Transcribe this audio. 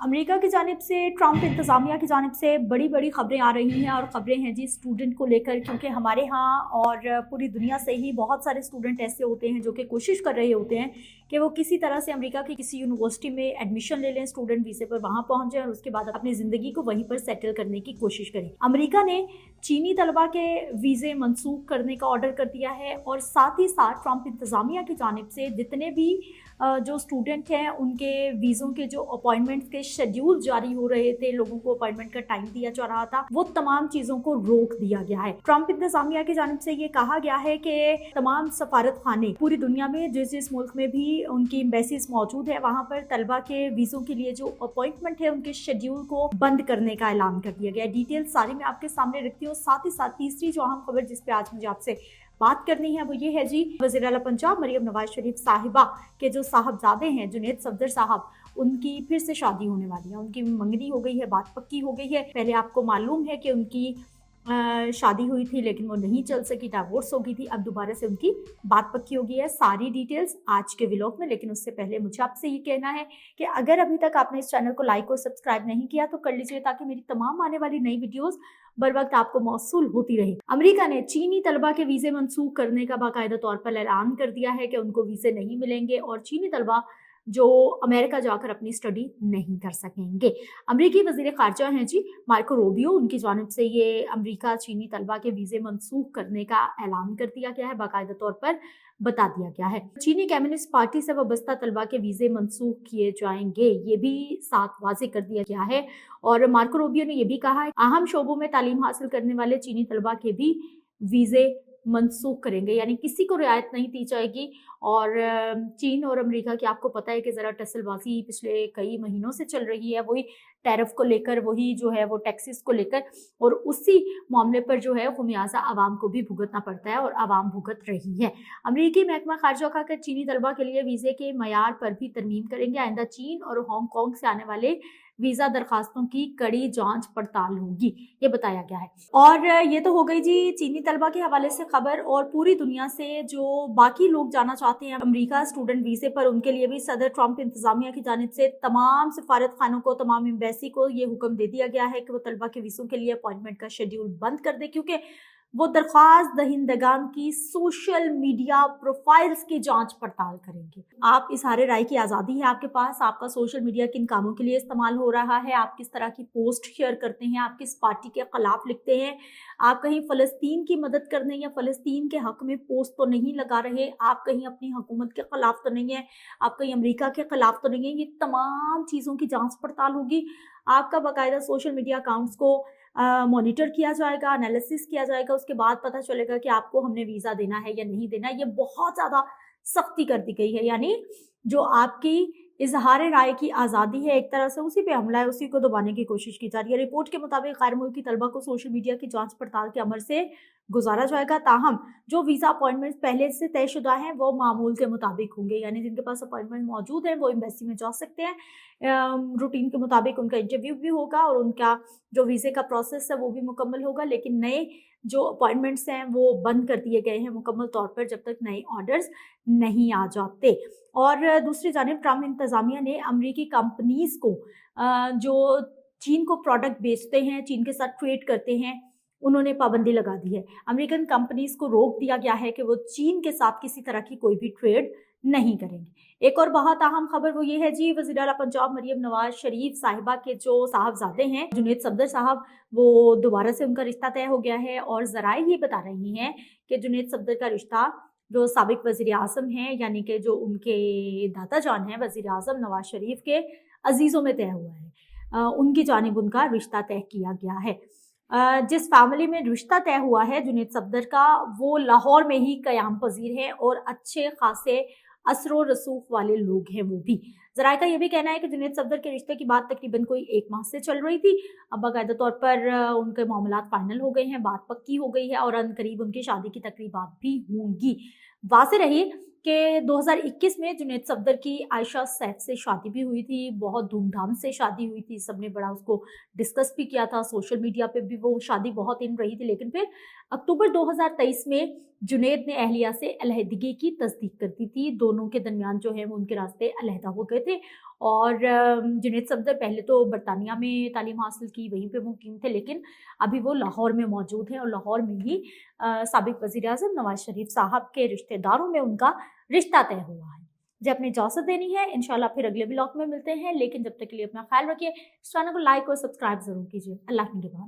America की जानिब से ट्रंप इंतज़ामिया की जानिब से बड़ी बड़ी खबरें आ रही हैं और ख़बरें हैं जी स्टूडेंट को लेकर, क्योंकि हमारे यहाँ और पूरी दुनिया से ही बहुत सारे स्टूडेंट ऐसे होते हैं जो कि कोशिश कर रहे होते हैं कि वो किसी तरह से अमेरिका की किसी यूनिवर्सिटी में एडमिशन ले लें, स्टूडेंट वीज़े पर वहाँ पहुँच जाएं और उसके बाद अपनी ज़िंदगी को वहीं पर सेटल करने की कोशिश करें। अमेरिका ने चीनी तलबा के वीज़े मनसूख करने का ऑर्डर कर दिया है और साथ ही साथ ट्रंप इंतज़ामिया की जानिब से जितने भी जो स्टूडेंट हैं उनके वीज़ों के जो अपॉइंटमेंट्स के शेड्यूल जारी हो रहे थे, लोगों को अपॉइंटमेंट का टाइम दिया जा रहा था, वो तमाम चीज़ों को रोक दिया गया है। ट्रंप इंतज़ामिया की जानिब से ये कहा गया है कि तमाम सफारत खाने पूरी दुनिया में जिस जिस मुल्क में भी उनकी एम्बेसीज मौजूद है वहाँ पर तलबा के वीज़ों के लिए जो अपॉइंटमेंट है उनके शेड्यूल को बंद करने का ऐलान कर दिया गया है। डिटेल सारी मैं आपके सामने रखती हूँ। साथ ही साथ तीसरी जो अहम खबर जिस पे आज मुझे आपसे बात करनी है वो ये है जी, वज़ीर आला पंजाब मरियम नवाज शरीफ साहिबा के जो साहबजादे हैं जुनैद सफदर साहब, उनकी फिर से शादी होने वाली है। उनकी मंगनी हो गई है, बात पक्की हो गई है। पहले आपको मालूम है कि उनकी शादी हुई थी लेकिन वो नहीं चल सकी, डाइवोर्स हो गई थी। अब दोबारा से उनकी बात पक्की हो गई है। सारी डिटेल्स आज के व्लॉग में, लेकिन उससे पहले मुझे आपसे ये कहना है कि अगर अभी तक आपने इस चैनल को लाइक और सब्सक्राइब नहीं किया तो कर लीजिए, ताकि मेरी तमाम आने वाली नई वीडियोस बर वक्त आपको मौसूल होती रहे। अमेरिका ने चीनी तलबा के वीज़े मनसूख करने का बाकायदा तौर पर ऐलान कर दिया है कि उनको वीज़े नहीं मिलेंगे और चीनी तलबा जो अमेरिका जाकर अपनी स्टडी नहीं कर सकेंगे। अमरीकी वज़ीर ख़ारजा हैं जी मार्को रूबियो, उनकी जानिब से ये अमरीका चीनी तलबा के वीज़े मनसूख करने का ऐलान कर दिया गया है, बाकायदा तौर पर बता दिया गया है। चीनी कम्युनिस्ट पार्टी से वाबस्ता तलबा के वीज़े मनसूख किए जाएंगे, ये भी साफ वाज़ेह कर दिया गया है। और मार्को रूबियो ने यह भी कहा है अहम शोबों में तालीम हासिल करने वाले चीनी तलबा के भी वीज़े मनसूख करेंगे, यानी किसी को रियायत नहीं दी जाएगी। और चीन और अमेरिका की आपको पता है कि ज़रा टसलबाजी पिछले कई महीनों से चल रही है, वही टैरिफ को लेकर, वही जो है वो टैक्सेस को लेकर, और उसी मामले पर जो है खुमियाजा आवाम को भी भुगतना पड़ता है और आवाम भुगत रही है। अमरीकी महकमा खारजा का कर चीनी तलबा के लिए वीज़े के मयार पर भी तरमीम करेंगे। आइंदा चीन और हांगकांग से आने वाले वीज़ा दरखास्तों की कड़ी जांच पड़ताल होगी, ये बताया गया है। और ये तो हो गई जी चीनी तलबा के हवाले से खबर। और पूरी दुनिया से जो बाकी लोग जाना चाहते हैं अमेरिका स्टूडेंट वीज़े पर, उनके लिए भी सदर ट्रंप इंतज़ामिया की जानिब से तमाम सफारत खानों को, तमाम एम्बेसी को ये हुक्म दे दिया गया है कि वो तलबा के वीज़ों के लिए अपॉइंटमेंट का शेड्यूल बंद कर दे, क्योंकि वो दरख्वास्त दहिंदगान की सोशल मीडिया प्रोफाइल्स की जांच पड़ताल करेंगे। आप इज़हार राय की आज़ादी है आपके पास, आपका सोशल मीडिया किन कामों के लिए इस्तेमाल हो रहा है, आप किस तरह की पोस्ट शेयर करते हैं, आप किस पार्टी के खिलाफ लिखते हैं, आप कहीं फ़लस्तीन की मदद करने या फ़लस्तीन के हक में पोस्ट तो नहीं लगा रहे, आप कहीं अपनी हुकूमत के खिलाफ तो नहीं है, आप कहीं अमेरिका के खिलाफ तो नहीं है। ये तमाम चीज़ों की जाँच पड़ताल होगी। आपका बाकायदा सोशल मीडिया अकाउंट्स को मॉनिटर किया जाएगा, एनालिसिस किया जाएगा, उसके बाद पता चलेगा कि आपको हमने वीज़ा देना है या नहीं देना है। ये बहुत ज़्यादा सख्ती कर दी गई है, यानी जो आपकी इजहार राय की आज़ादी है एक तरह से उसी पे हमला है, उसी को दबाने की कोशिश की जा रही है। रिपोर्ट के मुताबिक गैर मुल्की तलबा को सोशल मीडिया की जांच पड़ताल के अमल से गुजारा जाएगा, ताहम जो वीज़ा अपॉइंटमेंट पहले से तयशुदा हैं वो मामूल के मुताबिक होंगे, यानी जिनके पास अपॉइंटमेंट मौजूद है वो एम्बेसी में जा सकते हैं। रूटीन के मुताबिक उनका इंटरव्यू भी होगा और उनका जो वीज़े का प्रोसेस है वो भी मुकम्मल होगा, लेकिन नए जो अपॉइंटमेंट्स हैं वो बंद कर दिए गए हैं मुकम्मल तौर पर जब तक नए ऑर्डर्स नहीं आ जाते। और दूसरी जानिब ट्रंप इंतज़ामिया ने अमरीकी कंपनीज़ को जो चीन को प्रोडक्ट बेचते हैं, चीन के साथ ट्रेड करते हैं, उन्होंने पाबंदी लगा दी है। अमेरिकन कंपनीज़ को रोक दिया गया है कि वो चीन के साथ किसी तरह की कोई भी ट्रेड नहीं करेंगे। एक और बहुत अहम खबर वो ये है जी, वज़ीर आला पंजाब मरियम नवाज शरीफ साहिबा के जो साहबजादे हैं जुनैद सफदर साहब, वो दोबारा से उनका रिश्ता तय हो गया है। और ज़राए ये बता रही हैं कि जुनैद सफदर का रिश्ता जो साबिक वज़ीर आज़म हैं, यानी कि जो उनके दादा जान हैं वज़ीर आज़म नवाज शरीफ के, अजीज़ों में तय हुआ है। उनकी जानिब उनका रिश्ता तय किया गया है। जिस फैमिली में रिश्ता तय हुआ है जुनैद सफदर का, वो लाहौर में ही क़याम पज़ीर है और अच्छे खासे असरो रसूख वाले लोग हैं वो भी। ज़राए का ये भी कहना है कि जुनैद सफदर के रिश्ते की बात तकरीबन कोई 1 माह से चल रही थी। अब बाकायदा तौर पर उनके मामलात फाइनल हो गए हैं, बात पक्की हो गई है और अनकरीब उनकी शादी की तकरीबात भी होंगी। वाज़ेह रही कि 2021 में जुनैद सफदर की आयशा सैफ से शादी भी हुई थी, बहुत धूमधाम से शादी हुई थी, सबने बड़ा उसको डिस्कस भी किया था, सोशल मीडिया पे भी वो शादी बहुत इन रही थी। लेकिन फिर अक्टूबर 2023 में जुनैद ने अहलिया से अलहदगी की तस्दीक कर दी थी। दोनों के दरमियान जो है वो उनके रास्ते अलहदा हो गए थे اور جنید صفدر پہلے تو برطانیہ میں تعلیم حاصل کی، وہیں پہ مقیم تھے، لیکن ابھی وہ لاہور میں موجود ہیں اور لاہور میں ہی سابق وزیر اعظم نواز شریف صاحب کے رشتہ داروں میں ان کا رشتہ طے ہوا ہے۔ مجھے اپنی اجازت دینی ہے، انشاءاللہ پھر اگلے ولاگ میں ملتے ہیں، لیکن جب تک کے لیے اپنا خیال رکھیے، اس چینل کو لائک اور سبسکرائب ضرور کیجیے۔ اللہ کے نگہبان۔